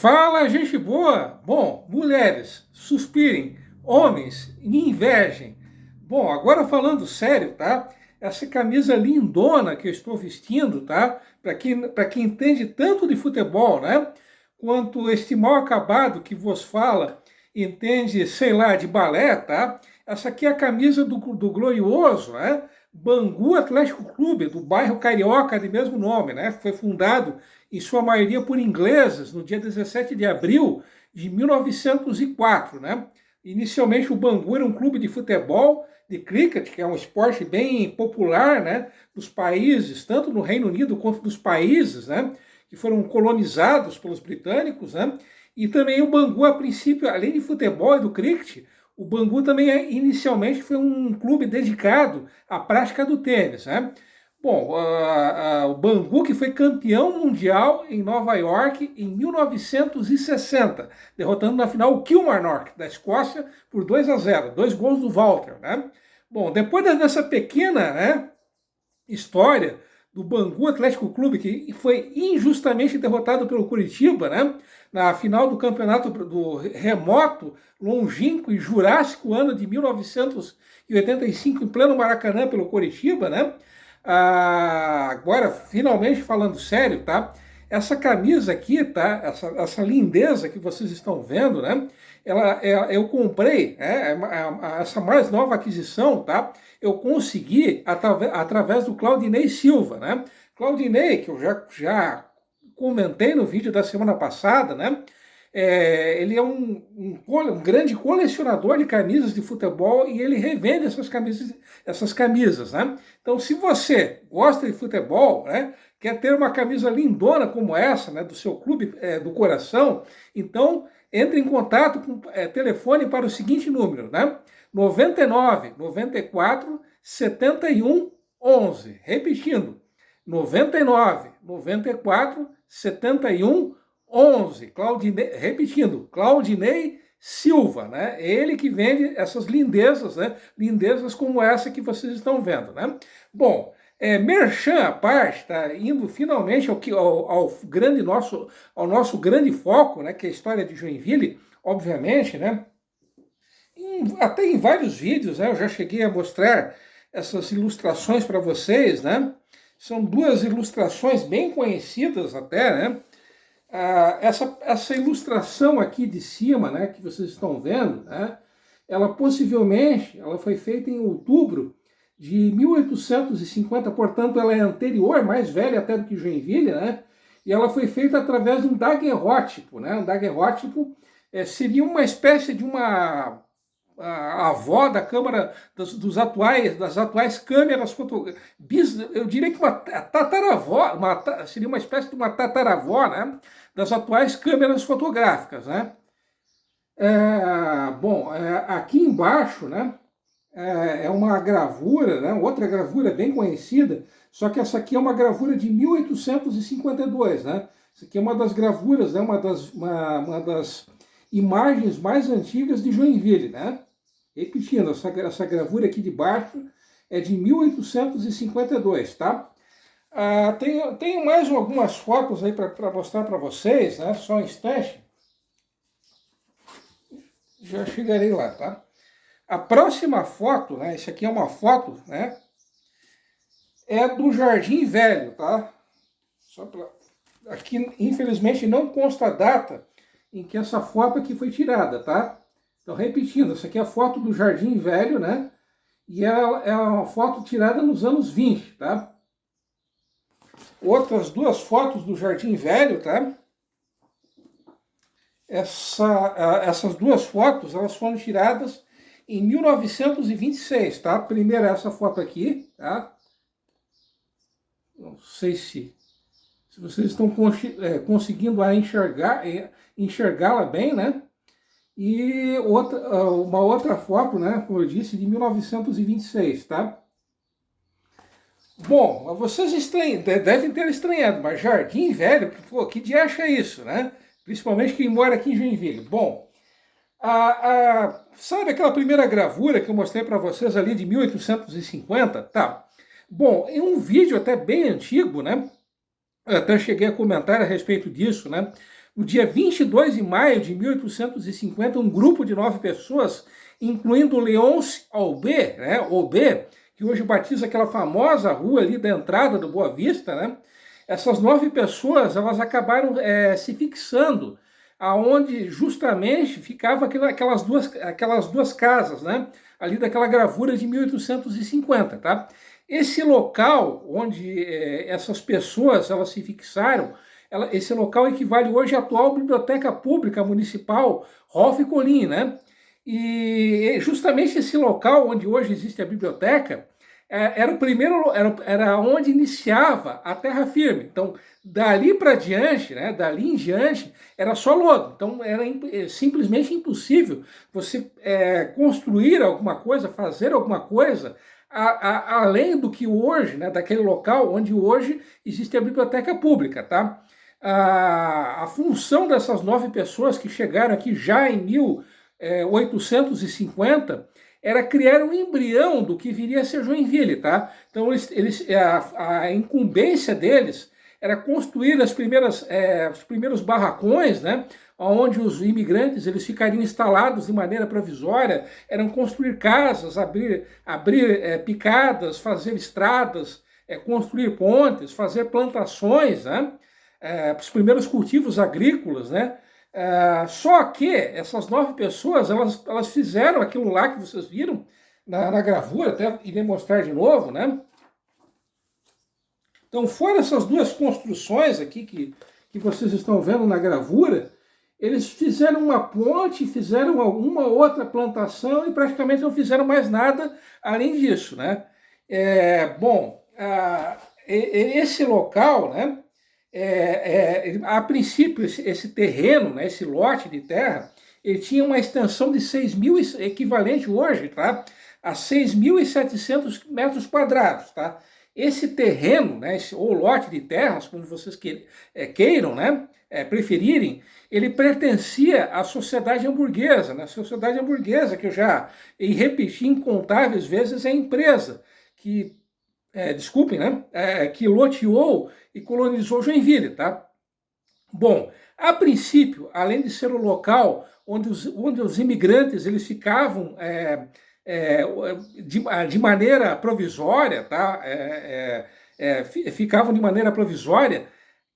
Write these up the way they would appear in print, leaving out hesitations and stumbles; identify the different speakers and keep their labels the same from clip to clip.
Speaker 1: Fala, gente boa! Bom, mulheres, suspirem, homens, me invejem. Bom, agora falando sério, tá? Essa camisa lindona que eu estou vestindo, tá? Para quem entende tanto de futebol, né? Quanto este mal acabado que vos fala, entende, sei lá, de balé, tá? Essa aqui é a camisa do glorioso, né? Bangu Atlético Clube, do bairro Carioca, de mesmo nome, né? Foi fundado em sua maioria por ingleses, no dia 17 de abril de 1904, né? Inicialmente o Bangu era um clube de futebol, de cricket, que é um esporte bem popular, né, nos países, tanto no Reino Unido quanto nos países, né, que foram colonizados pelos britânicos, né? E também o Bangu, a princípio, além de futebol e do cricket, o Bangu também inicialmente foi um clube dedicado à prática do tênis, né? Bom, o Bangu que foi campeão mundial em Nova York em 1960, derrotando na final o Kilmarnock da Escócia por 2-0, 2 gols do Walter, né? Bom, depois dessa pequena, né, história do Bangu Atlético Clube, que foi injustamente derrotado pelo Curitiba, né, na final do campeonato do remoto, longínquo e jurássico ano de 1985, em pleno Maracanã, pelo Curitiba, né? Agora, finalmente falando sério, tá? Essa camisa aqui, tá? Essa lindeza que vocês estão vendo, né? Eu comprei, né? Essa mais nova aquisição, tá? Eu consegui através do Claudinei Silva, né? Claudinei, que eu já comentei no vídeo da semana passada, né? Ele é um grande colecionador de camisas de futebol e ele revende essas camisas, né? Então, se você gosta de futebol, né, quer ter uma camisa lindona como essa, né, do seu clube do coração, então entre em contato com telefone para o seguinte número, né? 99 94 71 11. Repetindo, 99 94 71 11. Repetindo, Claudinei Silva, né? Ele que vende essas lindezas, né? Lindezas como essa que vocês estão vendo, né? Bom, merchan à parte, tá indo finalmente ao nosso grande foco, né? Que é a história de Joinville, obviamente, né? Até em vários vídeos, né? Eu já cheguei a mostrar essas ilustrações para vocês, né? São duas ilustrações bem conhecidas até, né? Essa ilustração aqui de cima, né, que vocês estão vendo, né, ela foi feita em outubro de 1850, portanto ela é anterior, mais velha até do que Joinville, né, e ela foi feita através de um daguerrótipo, né, um daguerrótipo seria uma espécie de uma a avó da Câmara das atuais câmeras fotográficas, eu diria que uma tataravó, seria uma espécie de uma tataravó, né, das atuais câmeras fotográficas, né? Aqui embaixo, né, é uma gravura, né, outra gravura bem conhecida, só que essa aqui é uma gravura de 1852, né? Essa aqui é uma das gravuras, né, uma das imagens mais antigas de Joinville, né? Repetindo, essa gravura aqui de baixo é de 1852, tá? Tenho mais algumas fotos aí para mostrar para vocês, né? Só um instante. Já chegarei lá, tá? A próxima foto, né? Essa aqui é uma foto, né? É do Jardim Velho, tá? Aqui, infelizmente, não consta a data em que essa foto aqui foi tirada, tá? Então, repetindo, essa aqui é a foto do Jardim Velho, né? E ela é uma foto tirada nos anos 20, tá? Outras duas fotos do Jardim Velho, tá? Essas duas fotos, elas foram tiradas em 1926, tá? A primeira é essa foto aqui, tá? Não sei se vocês estão conseguindo enxergá-la bem, né? E uma outra foto, né, como eu disse, de 1926, tá? Bom, vocês devem ter estranhado, mas Jardim Velho, pô, que diacho é isso, né? Principalmente quem mora aqui em Joinville. Bom, sabe aquela primeira gravura que eu mostrei para vocês ali de 1850? Tá. Bom, em um vídeo até bem antigo, né? Eu até cheguei a comentar a respeito disso, né? No dia 22 de maio de 1850, um grupo de 9 pessoas, incluindo Leonce Aubé, né, Aubé, que hoje batiza aquela famosa rua ali da entrada do Boa Vista, né? Essas 9 pessoas, elas acabaram se fixando aonde justamente ficava aquelas duas casas, né? Ali daquela gravura de 1850, tá? Esse local onde essas pessoas elas se fixaram, esse local equivale hoje à atual Biblioteca Pública Municipal Rolf Colin, né? E justamente esse local onde hoje existe a biblioteca era o primeiro, era onde iniciava a terra firme. Então, dali para diante, né, dali em diante, era só lodo. Então, era simplesmente impossível você construir alguma coisa, fazer alguma coisa, além do que hoje, né, daquele local onde hoje existe a biblioteca pública, tá? A função dessas 9 pessoas que chegaram aqui já em 1850 era criar um embrião do que viria a ser Joinville, tá? Então, a incumbência deles era construir os primeiros barracões, né? Onde os imigrantes eles ficariam instalados de maneira provisória, eram construir casas, abrir picadas, fazer estradas, construir pontes, fazer plantações, né? Os primeiros cultivos agrícolas, né? Só que essas 9 pessoas, elas fizeram aquilo lá que vocês viram na gravura, até irei mostrar de novo, né? Então, fora essas duas construções aqui que vocês estão vendo na gravura, eles fizeram uma ponte, fizeram alguma outra plantação e praticamente não fizeram mais nada além disso, né? Esse local, né? A princípio, esse terreno, né, esse lote de terra, ele tinha uma extensão de 6.000, equivalente hoje, tá, a 6.700 metros quadrados, tá? Esse terreno, né, ou lote de terras, como vocês queiram, né, preferirem, ele pertencia à sociedade hamburguesa, né? A sociedade hamburguesa, que eu já repeti incontáveis vezes, é a empresa que desculpem, né? Que loteou e colonizou Joinville, tá? Bom, a princípio, além de ser o local onde os imigrantes eles ficavam de maneira provisória, tá? Ficavam de maneira provisória.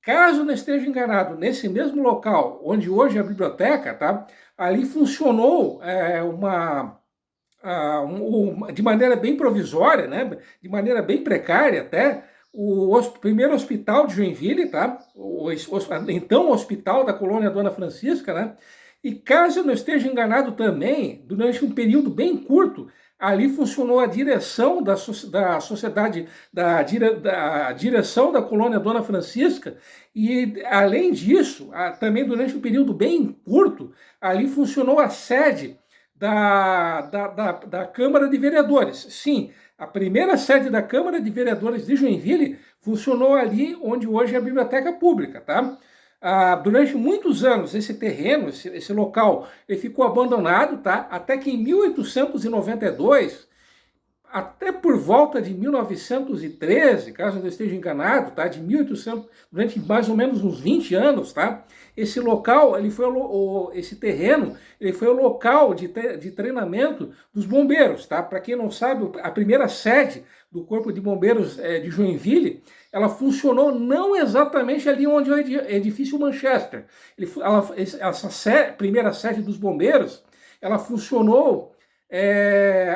Speaker 1: Caso não esteja enganado, nesse mesmo local onde hoje é a biblioteca, tá? Ali funcionou de maneira bem provisória, né? De maneira bem precária até, o primeiro hospital de Joinville, tá? Então Hospital da Colônia Dona Francisca, né? E caso eu não esteja enganado também, durante um período bem curto, ali funcionou a direção da sociedade, da direção da Colônia Dona Francisca, e além disso, também durante um período bem curto, ali funcionou a sede da Câmara de Vereadores. Sim, a primeira sede da Câmara de Vereadores de Joinville funcionou ali onde hoje é a Biblioteca Pública, tá? Durante muitos anos, esse terreno, esse local, ele ficou abandonado, tá? Até que em 1892, até por volta de 1913, caso eu não esteja enganado, tá? De 1800, durante mais ou menos uns 20 anos, tá? Esse local, esse terreno, ele foi o local de treinamento dos bombeiros, tá? Para quem não sabe, a primeira sede do Corpo de Bombeiros de Joinville, ela funcionou não exatamente ali onde é o edifício Manchester. Essa primeira sede dos bombeiros, ela funcionou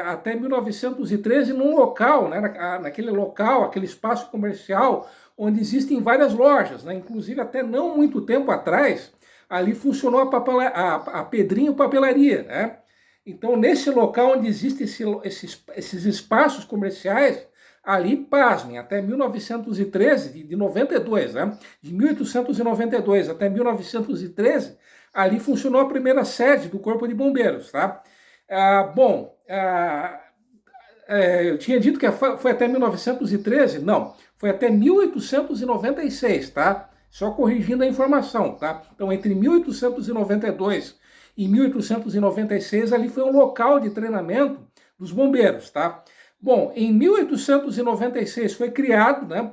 Speaker 1: até 1913 num local, né, naquele local, aquele espaço comercial onde existem várias lojas, né, inclusive até não muito tempo atrás, ali funcionou a Pedrinho Papelaria, né? Então, nesse local onde existem esses espaços comerciais, ali, pasmem, até 1913, de 92, né? De 1892 até 1913, ali funcionou a primeira sede do Corpo de Bombeiros, tá? Eu tinha dito que foi até 1913? Não, foi até 1896, tá? Só corrigindo a informação, tá? Então, entre 1892 e 1896, ali foi um local de treinamento dos bombeiros, tá? Bom, em 1896 foi criado, né,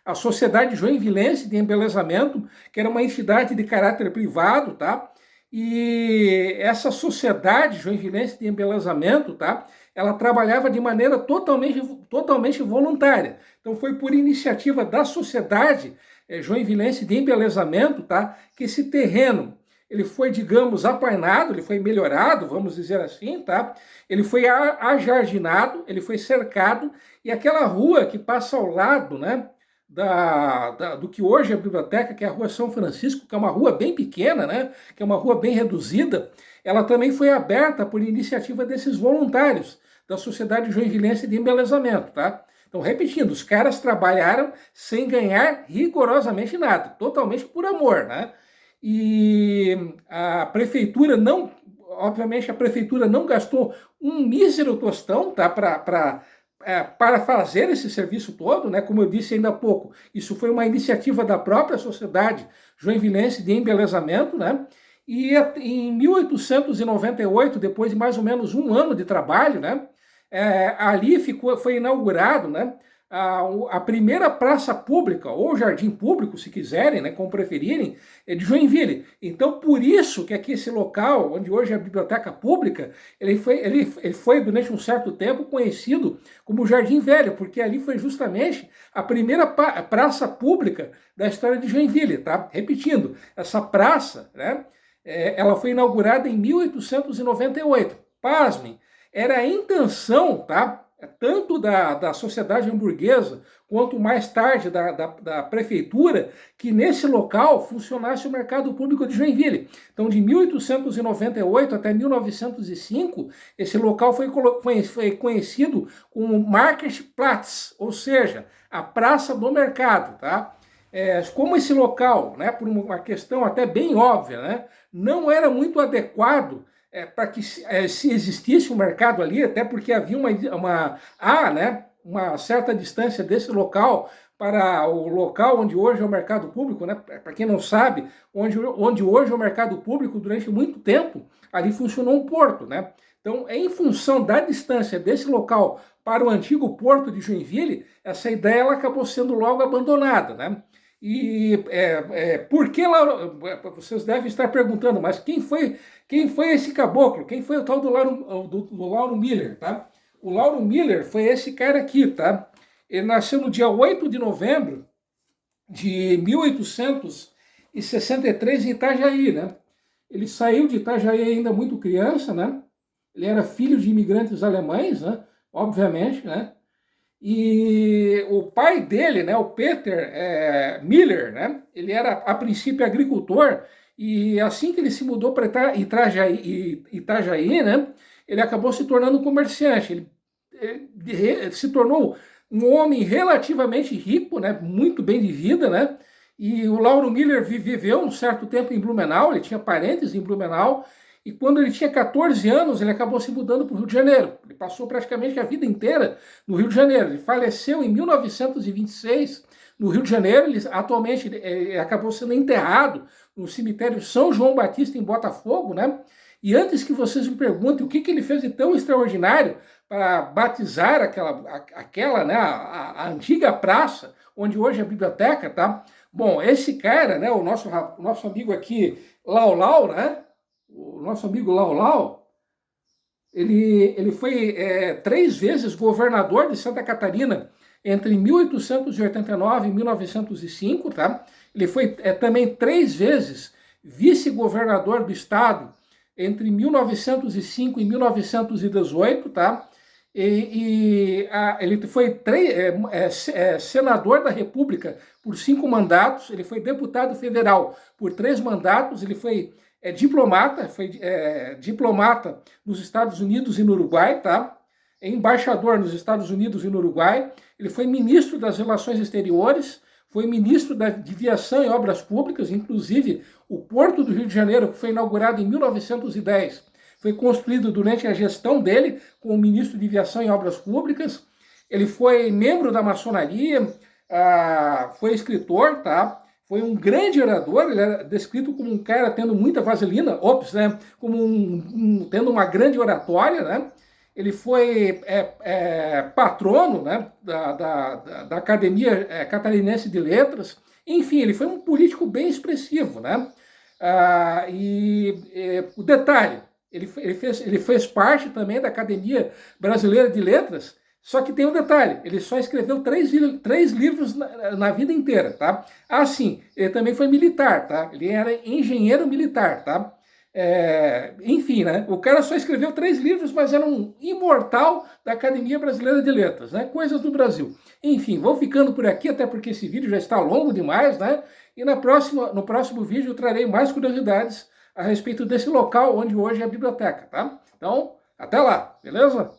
Speaker 1: a Sociedade Joinvilense de Embelezamento, que era uma entidade de caráter privado, tá? E essa Sociedade Joinvilense de Embelezamento, tá? Ela trabalhava de maneira totalmente voluntária. Então foi por iniciativa da Sociedade Joinvilense de Embelezamento, tá? Que esse terreno ele foi, digamos, apainado, ele foi melhorado, vamos dizer assim, tá? Ele foi ajardinado, ele foi cercado, e aquela rua que passa ao lado, né, do que hoje é a biblioteca, que é a Rua São Francisco, que é uma rua bem pequena, né, que é uma rua bem reduzida, ela também foi aberta por iniciativa desses voluntários da Sociedade Joinvilense de Embelezamento, tá? Então, repetindo, os caras trabalharam sem ganhar rigorosamente nada, totalmente por amor, né? E a prefeitura não, obviamente a prefeitura não gastou um mísero tostão, tá, para fazer esse serviço todo, né? Como eu disse ainda há pouco, isso foi uma iniciativa da própria Sociedade Joinvilense de Embelezamento, né? E em 1898, depois de mais ou menos um ano de trabalho, né? Ali foi inaugurado, né? A primeira praça pública, ou jardim público, se quiserem, né, como preferirem, é de Joinville. Então, por isso que aqui esse local, onde hoje é a biblioteca pública, ele foi durante um certo tempo conhecido como Jardim Velho, porque ali foi justamente a primeira praça pública da história de Joinville, tá? Repetindo, essa praça, né, ela foi inaugurada em 1898. Pasmem, era a intenção, tá? Tanto da sociedade hamburguesa, quanto mais tarde da prefeitura, que nesse local funcionasse o mercado público de Joinville. Então, de 1898 até 1905, esse local foi conhecido como Marktplatz, ou seja, a Praça do Mercado, tá? Como esse local, né, por uma questão até bem óbvia, né, não era muito adequado para que se existisse um mercado ali, até porque havia uma certa distância desse local para o local onde hoje é o mercado público, né? Para quem não sabe, onde hoje é o mercado público, durante muito tempo, ali funcionou um porto, né? Então, em função da distância desse local para o antigo porto de Joinville, essa ideia ela acabou sendo logo abandonada, né? E por que Lauro? Vocês devem estar perguntando, mas quem foi esse caboclo? Quem foi o tal do Lauro Miller, tá? O Lauro Miller foi esse cara aqui, tá? Ele nasceu no dia 8 de novembro de 1863 em Itajaí, né? Ele saiu de Itajaí ainda muito criança, né? Ele era filho de imigrantes alemães, né? Obviamente, né? E o pai dele, né, o Peter Miller, né, ele era a princípio agricultor, e assim que ele se mudou para Itajaí, né, ele acabou se tornando comerciante. Ele se tornou um homem relativamente rico, né, muito bem de vida, né, e o Lauro Miller viveu um certo tempo em Blumenau, ele tinha parentes em Blumenau, e quando ele tinha 14 anos, ele acabou se mudando para o Rio de Janeiro. Ele passou praticamente a vida inteira no Rio de Janeiro. Ele faleceu em 1926 no Rio de Janeiro. Atualmente ele acabou sendo enterrado no cemitério São João Batista, em Botafogo, né? E antes que vocês me perguntem o que ele fez de tão extraordinário para batizar aquela né, a antiga praça, onde hoje é a biblioteca, tá? Bom, esse cara, né, o nosso amigo aqui, Lau, né? O nosso amigo Lau, ele foi 3 vezes governador de Santa Catarina entre 1889 e 1905, tá? Ele foi também 3 vezes vice-governador do estado entre 1905 e 1918, tá? Ele foi senador da República por 5 mandatos, ele foi deputado federal por 3 mandatos, ele foi diplomata nos Estados Unidos e no Uruguai, tá? É embaixador nos Estados Unidos e no Uruguai. Ele foi ministro das Relações Exteriores, foi ministro de Viação e Obras Públicas, inclusive o Porto do Rio de Janeiro, que foi inaugurado em 1910, foi construído durante a gestão dele como ministro de Viação e Obras Públicas. Ele foi membro da maçonaria, foi escritor, tá? Foi um grande orador, ele era descrito como um cara tendo muita vaselina, né? Como tendo uma grande oratória, né? Ele foi patrono, né, da Academia Catarinense de Letras. Enfim, ele foi um político bem expressivo, né? O detalhe, ele fez parte também da Academia Brasileira de Letras, só que tem um detalhe, ele só escreveu três livros na vida inteira, tá? Sim, ele também foi militar, tá? Ele era engenheiro militar, tá? Enfim, né? O cara só escreveu 3 livros, mas era um imortal da Academia Brasileira de Letras, né? Coisas do Brasil. Enfim, vou ficando por aqui, até porque esse vídeo já está longo demais, né? E no próximo vídeo eu trarei mais curiosidades a respeito desse local onde hoje é a biblioteca, tá? Então, até lá, beleza?